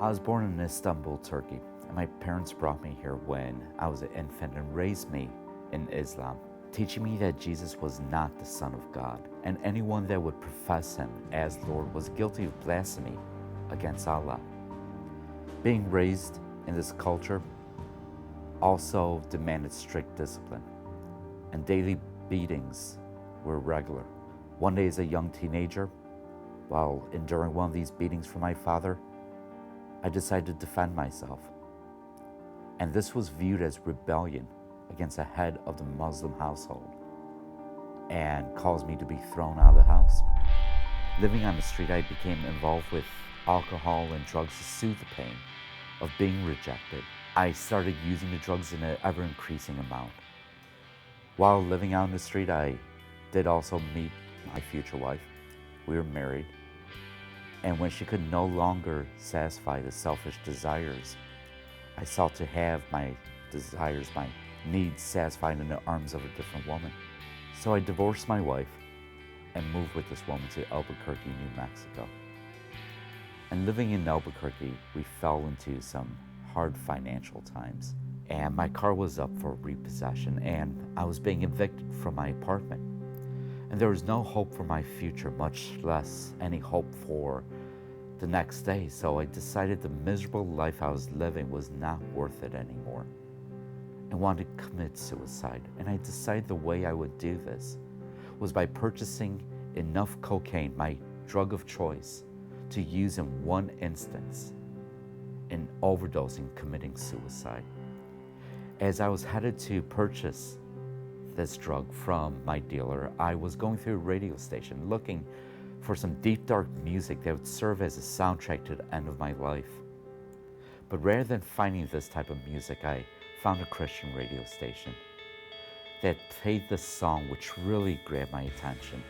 I was born in Istanbul, Turkey, and my parents brought me here when I was an infant and raised me in Islam, teaching me that Jesus was not the Son of God, and anyone that would profess him as Lord was guilty of blasphemy against Allah. Being raised in this culture also demanded strict discipline, and daily beatings were regular. One day as a young teenager, while enduring one of these beatings from my father, I decided to defend myself. And this was viewed as rebellion against the head of the Muslim household and caused me to be thrown out of the house. Living on the street, I became involved with alcohol and drugs to soothe the pain of being rejected. I started using the drugs in an ever-increasing amount. While living out in the street, I did also meet my future wife. We were married. And when she could no longer satisfy the selfish desires, I sought to have my desires, my needs satisfied in the arms of a different woman. So I divorced my wife and moved with this woman to Albuquerque, New Mexico. And living in Albuquerque, we fell into some hard financial times. And my car was up for repossession, and I was being evicted from my apartment. And there was no hope for my future, much less any hope for the next day. So I decided the miserable life I was living was not worth it anymore and wanted to commit suicide. And I decided the way I would do this was by purchasing enough cocaine, my drug of choice, to use in one instance in overdosing, committing suicide. As I was headed to purchase this drug from my dealer, I was going through a radio station looking for some deep, dark music that would serve as a soundtrack to the end of my life. But rather than finding this type of music, I found a Christian radio station that played this song, which really grabbed my attention.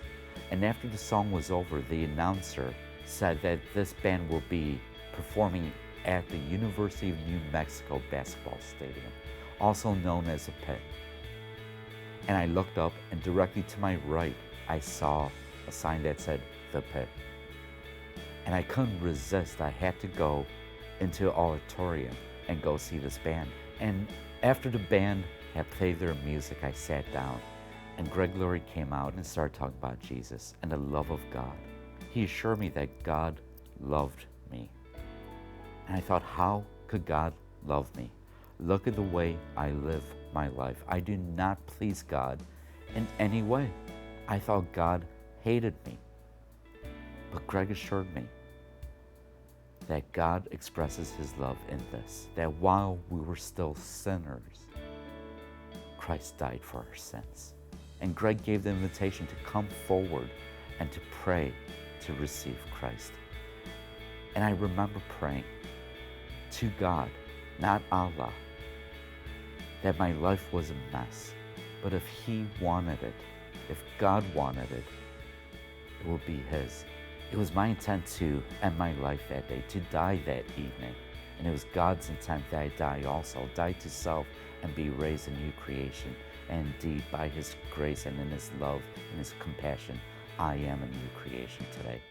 And after the song was over, the announcer said that this band will be performing at the University of New Mexico basketball stadium, also known as the Pit. And I looked up, and directly to my right, I saw a sign that said, The Pit. And I couldn't resist. I had to go into the auditorium and go see this band. And after the band had played their music, I sat down, and Greg Laurie came out and started talking about Jesus and the love of God. He assured me that God loved me. And I thought, how could God love me? Look at the way I live my life. I do not please God in any way. I thought God hated me. But Greg assured me that God expresses his love in this, that while we were still sinners, Christ died for our sins. And Greg gave the invitation to come forward and to pray to receive Christ. And I remember praying to God, not Allah, that my life was a mess, but if he wanted it, if God wanted it, it would be his. It was my intent to end my life that day, to die that evening. And it was God's intent that I die also, die to self and be raised a new creation. And indeed, by his grace and in his love and his compassion, I am a new creation today.